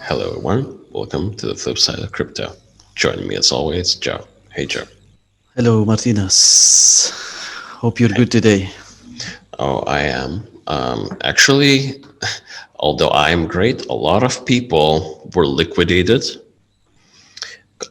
Hello, everyone. Welcome to the flip side of crypto. Joining me as always, Joe. Hey, Joe. Hello, Martinas. Hope you're Hey. good today. Oh, I am. Actually, although I am great, a lot of people were liquidated.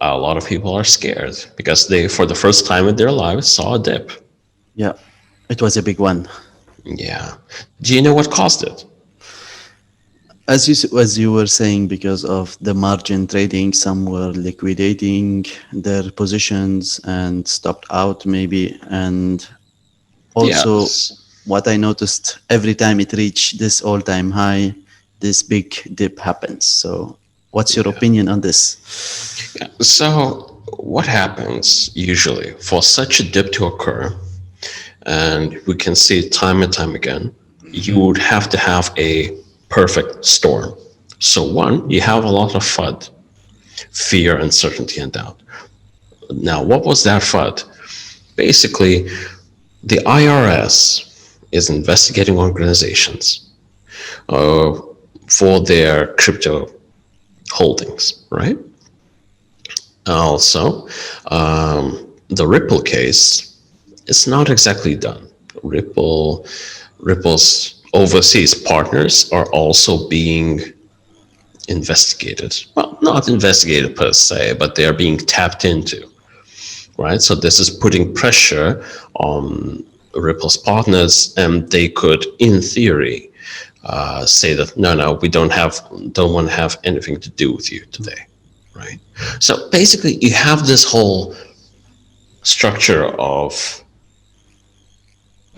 A lot of people are scared because they, for the first time in their lives, saw a dip. Yeah, it was a big one. Yeah. Do you know what caused it? As you were saying, because of the margin trading, some were liquidating their positions and stopped out maybe. And also, Yes. what I noticed every time it reached this all-time high, this big dip happens. So, what's your Yeah. opinion on this? Yeah. So, what happens usually for such a dip to occur, and we can see it time and time again, you would have to have a perfect storm. So, one, you have a lot of FUD, fear, uncertainty, and doubt. Now, what was that FUD? Basically, the IRS is investigating organizations uh, for their crypto holdings, right? Also, the Ripple case is not exactly done. Ripple's overseas partners are also being investigated. Well, not investigated per se, but they are being tapped into, right? So this is putting pressure on Ripple's partners, and they could, in theory, say that no, we don't want to have anything to do with you today, right? So basically, you have this whole structure of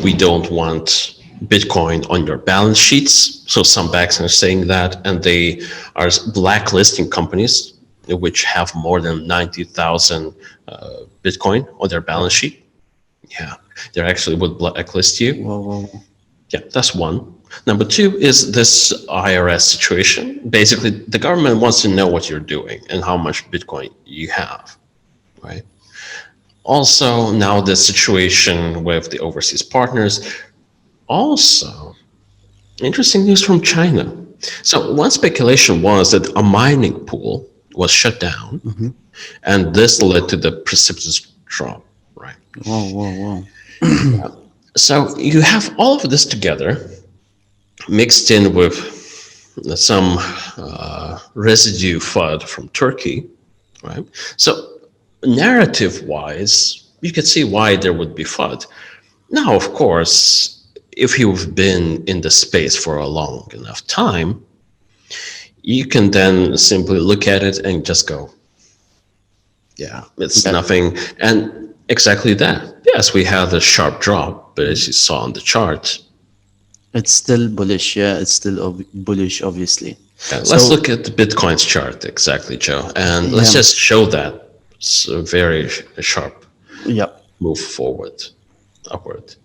we don't want Bitcoin on your balance sheets. So some banks are saying that, and they are blacklisting companies which have more than 90,000 Bitcoin on their balance Wow, sheet. Yeah, they actually would blacklist you. wow, wow. Yeah, that's one. Number two is this IRS situation. Basically, the government wants to know what you're doing and how much Bitcoin you have, right? Also, now the situation with the overseas partners. Also, interesting news from China. So, one speculation was that a mining pool was shut down, Mhm. and this led to the precipitous drop, right? Wow, wow, wow. So, you have all of this together, mixed in with some residue FUD from Turkey, right? So, narrative wise, you could see why there would be FUD. Now, of course, if you've been in the space for a long enough time, you can then simply look at it and just go, yeah, it's Yeah, nothing. And exactly that. Yes, we had a sharp drop, but as you saw on the chart, it's still bullish. Yeah, it's still bullish, obviously. let's So, look at the Bitcoin's chart exactly, Joe, and let's yeah, just show that it's a very sharp yeah. move forward, upward.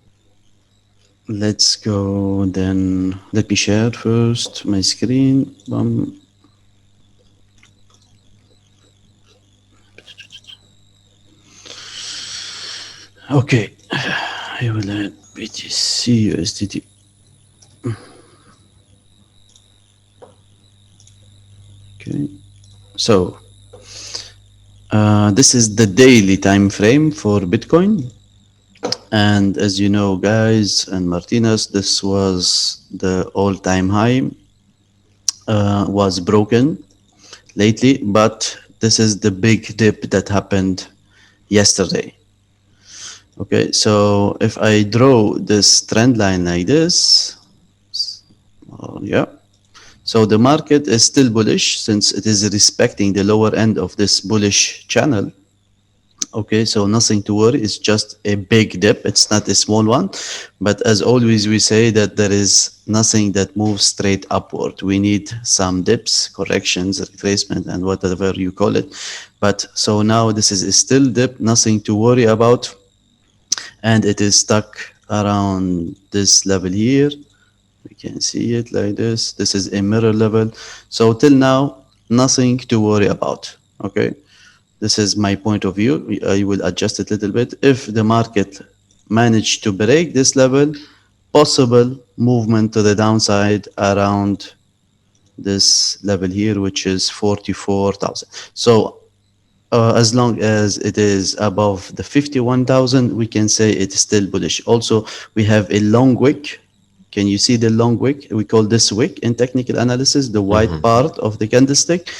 Let's go then. Let me share first my screen. Okay, I will add BTC USDT. Okay, so this is the daily time frame for Bitcoin. And as you know, guys and Martinez, this was the all-time high, was broken lately, but this is the big dip that happened yesterday. Okay, so if I draw this trend line like this, yeah, so the market is still bullish since it is respecting the lower end of this bullish channel. Okay, so nothing to worry. It's just a big dip. It's not a small one. But as always, we say that there is nothing that moves straight upward. We need some dips, corrections, retracement, and whatever you call it. But so now this is a still dip, nothing to worry about. And it is stuck around this level here. We can see it like this. This is a mirror level. So till now, nothing to worry about. Okay. This is my point of view. I will adjust it a little bit. If the market managed to break this level, possible movement to the downside around this level here, which is 44,000. So as long as it is above the 51,000, we can say it is still bullish. Also, we have a long wick. Can you see the long wick? We call this wick in technical analysis, the white part of the candlestick.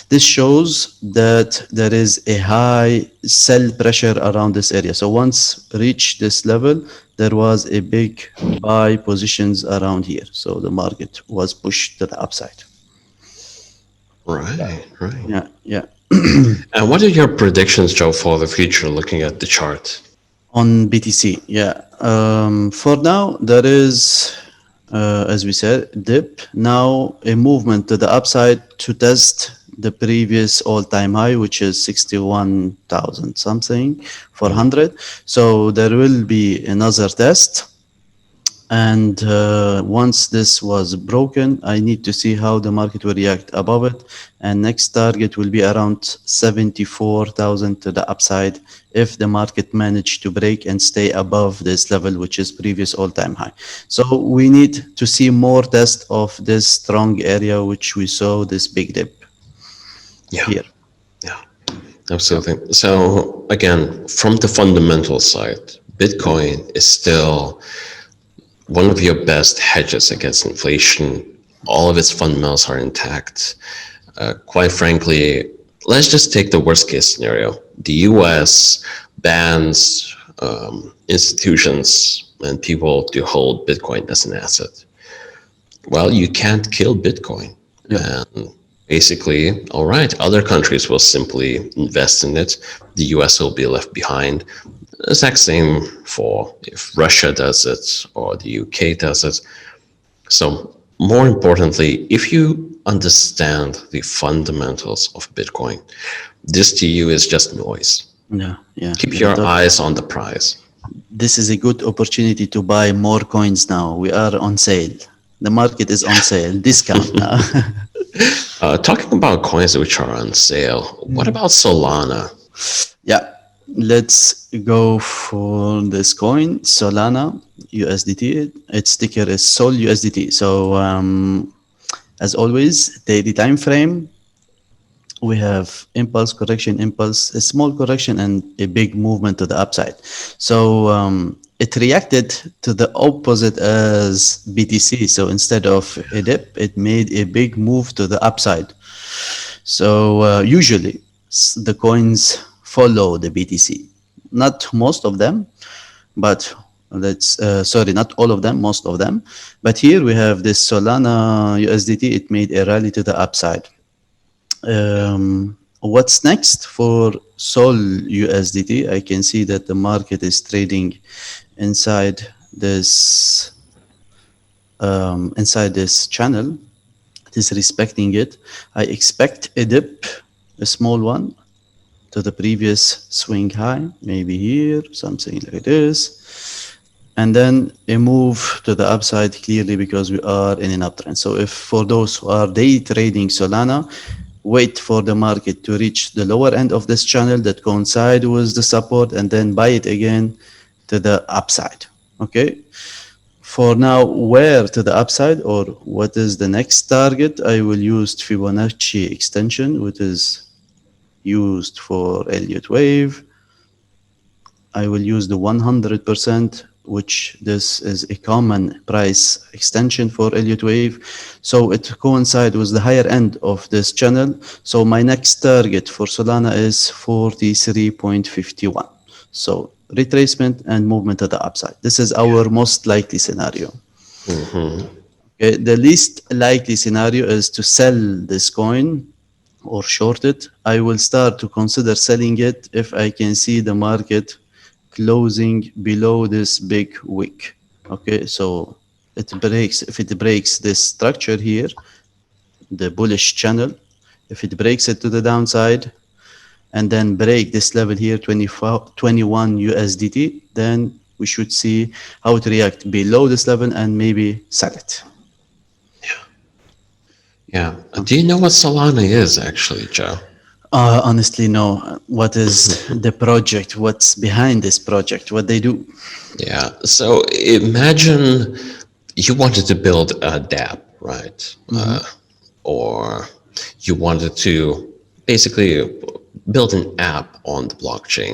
This shows that there is a high sell pressure around this area. So once reached this level, there was a big buy positions around here. So the market was pushed to the upside. Right, right. Yeah, yeah. And what are your predictions, Joe, for the future looking at the chart? On BTC, yeah. For now, there is, as we said, dip. Now a movement to the upside to test the previous all-time high, which is 61,000 something, 400. So there will be another test. And once this was broken, I need to see how the market will react above it. And next target will be around 74,000 to the upside if the market managed to break and stay above this level, which is previous all-time high. So we need to see more test of this strong area, which we saw this big dip here. Yeah, absolutely. So again, from the fundamental side, Bitcoin is still one of your best hedges against inflation. All of its fundamentals are intact. Quite frankly, let's just take the worst case scenario. The US bans institutions and people to hold Bitcoin as an asset. Well, you can't kill Bitcoin. Yeah. And basically, all right, other countries will simply invest in it. The US will be left behind. Exact same for if Russia does it or the UK does it. So more importantly, if you understand the fundamentals of Bitcoin, this to you is just noise. Yeah, yeah. Keep your eyes on the prize. This is a good opportunity to buy more coins now. We are on sale. The market is on sale, discount now. Talking about coins which are on sale, what about Solana? Yeah, let's go for this coin, Solana USDT. Its ticker is SOL USDT. So as always, daily time frame, we have impulse, correction, impulse, a small correction, and a big movement to the upside. So it reacted to the opposite as BTC. So instead of a dip, it made a big move to the upside. So usually the coins follow the BTC. Not most of them, but not all of them, most of them. But here we have this Solana USDT. It made a rally to the upside. What's next for SOL USDT? I can see that the market is trading inside this channel. It is respecting it. I expect a dip, a small one, to the previous swing high, maybe here, something like this. And then a move to the upside clearly because we are in an uptrend. So if for those who are day trading Solana, wait for the market to reach the lower end of this channel that coincide with the support and then buy it again to the upside. Okay. For now, where to the upside or what is the next target? I will use Fibonacci extension, which is used for Elliott wave. I will use the 100%, which this is a common price extension for Elliott wave. So it coincides with the higher end of this channel. So my next target for Solana is 43.51. So retracement and movement to the upside. This is our most likely scenario. Okay, the least likely scenario is to sell this coin or short it. I will start to consider selling it if I can see the market closing below this big wick. Okay, so if it breaks this structure here, the bullish channel, if it breaks it to the downside and then break this level here, 21 USDT, then we should see how it react below this level and maybe sell it. Yeah. Do you know what Solana is actually, Joe? Honestly, no. What is the project? What's behind this project? What they do? Yeah. So imagine you wanted to build a dApp, right? or you wanted to basically build an app on the blockchain,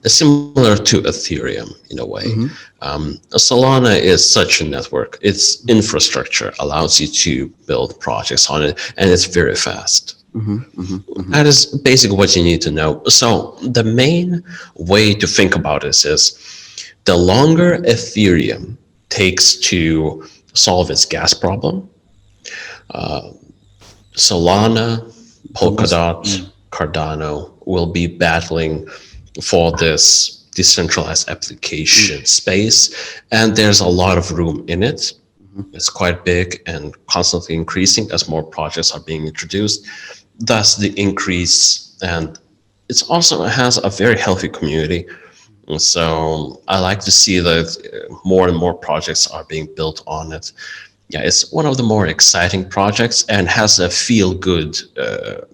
similar to Ethereum in a way. Mm-hmm. Solana is such a network. Its infrastructure allows you to build projects on it, and it's very fast. Mm-hmm. Mm-hmm. Mm-hmm. That is basically what you need to know. So the main way to think about this is the longer Ethereum takes to solve its gas problem, Solana, The most. Polkadot, Cardano will be battling for this decentralized Mm, application space, and there's a lot of room in it. It's quite big and constantly increasing as more projects are being introduced. Thus, the increase, and it also has a very healthy community. And so I like to see that more and more projects are being built on it. Yeah, it's one of the more exciting projects and has a feel good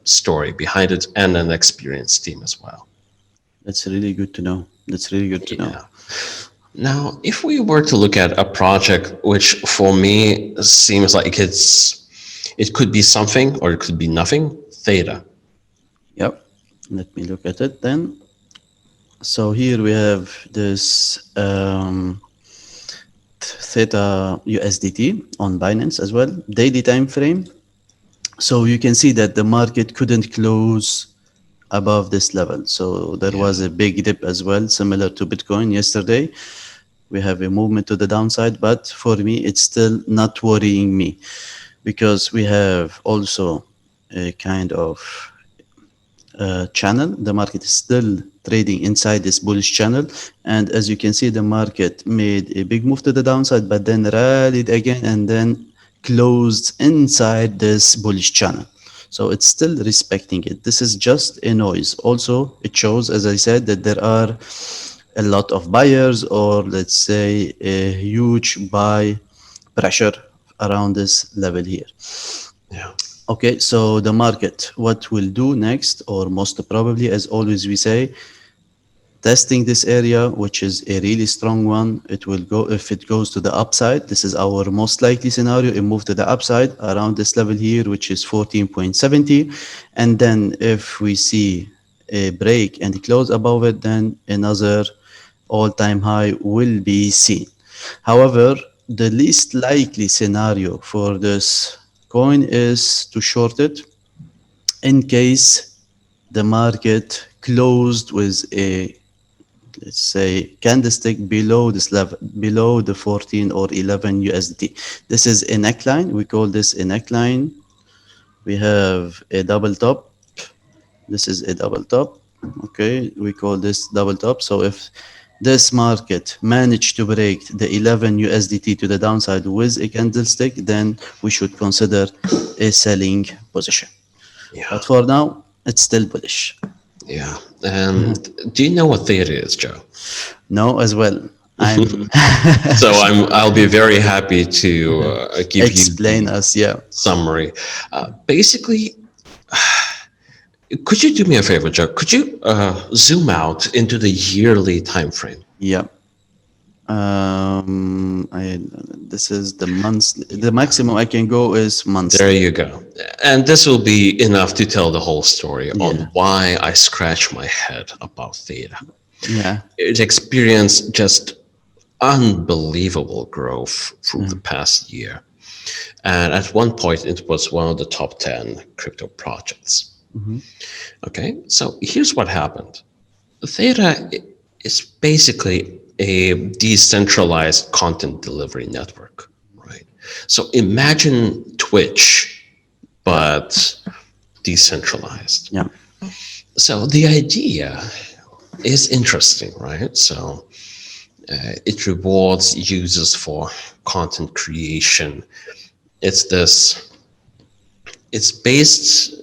story behind it and an experienced team as well. that's really good to know. That's really good to know. Yeah. Now, if we were to look at a project which for me seems like it could be something or it could be nothing, Theta. Yep. Let me look at it then. So here we have this Theta USDT on Binance as well, daily time frame. So you can see that the market couldn't close above this level. So there was Yeah. a big dip as well, similar to Bitcoin yesterday. We have a movement to the downside, but for me, it's still not worrying me because we have also a kind of channel. The market is still trading inside this bullish channel. And as you can see, the market made a big move to the downside, but then rallied again and then closed inside this bullish channel. So it's still respecting it. This is just a noise. Also, it shows, as I said, that there are a lot of buyers, or let's say a huge buy pressure around this level here. Yeah. Okay, so the market, what will do next, or most probably, as always we say, testing this area, which is a really strong one. It will go, if it goes to the upside, this is our most likely scenario, it move to the upside around this level here, which is 14.70. And then if we see a break and close above it, then another all-time high will be seen. However, the least likely scenario for this coin is to short it in case the market closed with a, let's say, candlestick below this level, below the 14 or 11 USDT. This is a neckline. We call this a neckline. We have a double top. This is a double top. Okay, we call this double top. So if this market managed to break the 11 USDT to the downside with a candlestick, then we should consider a selling position. Yeah. But for now, it's still bullish. Yeah. And do you know what Theta is, Joe? No, as well. I'm So I'll be very happy to give you explain the us. Yeah, summary. Basically, could you do me a favor, Joe? Could you zoom out into the yearly time frame? yeah. I this is the months. The maximum I can go is There monthly. you go. And this will be enough to tell the whole story Yeah, on why I scratch my head about Theta. yeah, It experienced just unbelievable growth through the past year. And at one point, it was one of the top 10 crypto projects. hmm, Okay, so here's what happened. Theta is basically a decentralized content delivery network, right? So imagine Twitch, but decentralized. yeah, So the idea is interesting, right? So it rewards users for content creation. It's this, it's based,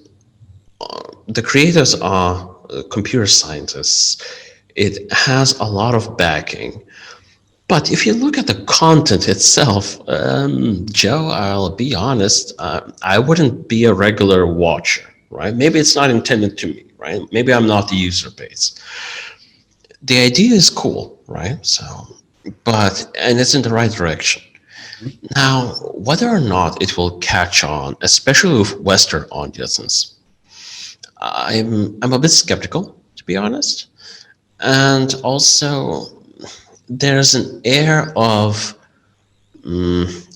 the creators are computer scientists. It has a lot of backing. But if you look at the content itself, Joe, I'll be honest, I wouldn't be a regular watcher, right? Maybe it's not intended to me, right? Maybe I'm not the user base. The idea is cool, right? So, but, and it's in the right direction. Now, whether or not it will catch on, especially with Western audiences, I'm a bit skeptical, to be honest. And also, there's an air of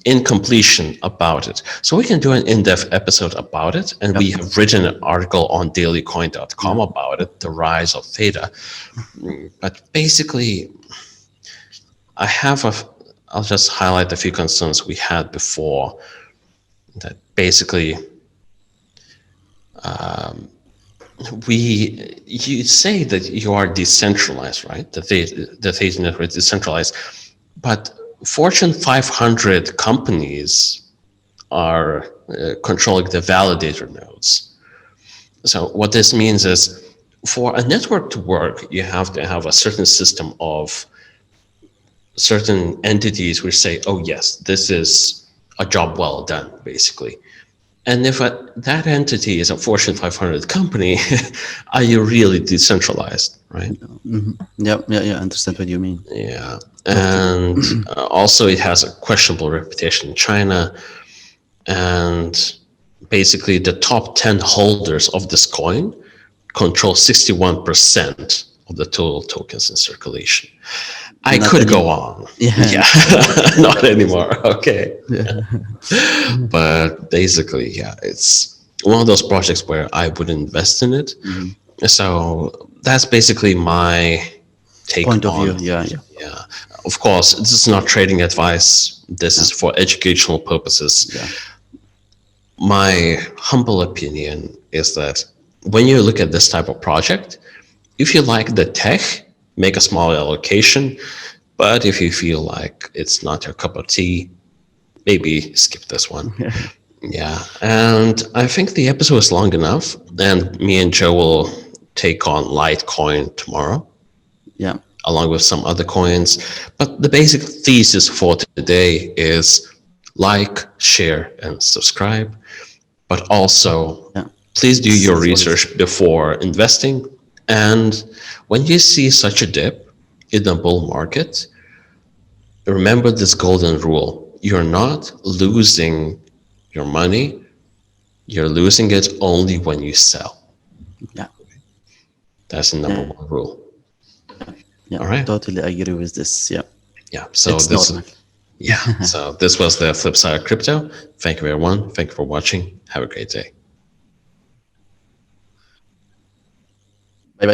incompletion about it. So we can do an in-depth episode about it, and we have written an article on dailycoin.com about it, the rise of theta. But basically, I have a, I'll just highlight a few concerns we had before that basically you say that you are decentralized, right? That the Theta network is decentralized, but Fortune 500 companies are controlling the validator nodes. So what this means is for a network to work, you have to have a certain system of certain entities which say, oh yes, this is a job well done, basically. And if that entity is a Fortune 500 company, are you really decentralized, right? Yeah, I understand what you mean. Yeah. And also it has a questionable reputation in China. And basically the top 10 holders of this coin control 61% of the total tokens in circulation. I could go on. Yeah. Not anymore. Okay. But basically, yeah, it's one of those projects where I would invest in it. So that's basically my take Point of on view. Yeah. Of course, this is not trading advice. This is for educational purposes. My humble opinion is that when you look at this type of project, if you like the tech, make a small allocation. But if you feel like it's not your cup of tea, maybe skip this one. Yeah. And I think the episode is long enough. And me and Joe will take on Litecoin tomorrow. Yeah. Along with some other coins. But the basic thesis for today is like, share, and subscribe. But also, please do your research before investing. And when you see such a dip in the bull market, remember this golden rule. You're not losing your money. You're losing it only when you sell. Yeah. That's the number one rule. Yeah. All right. Totally agree with this. Yeah. Yeah. So it's this normal. So this was the flip side of crypto. Thank you, everyone. Thank you for watching. Have a great day.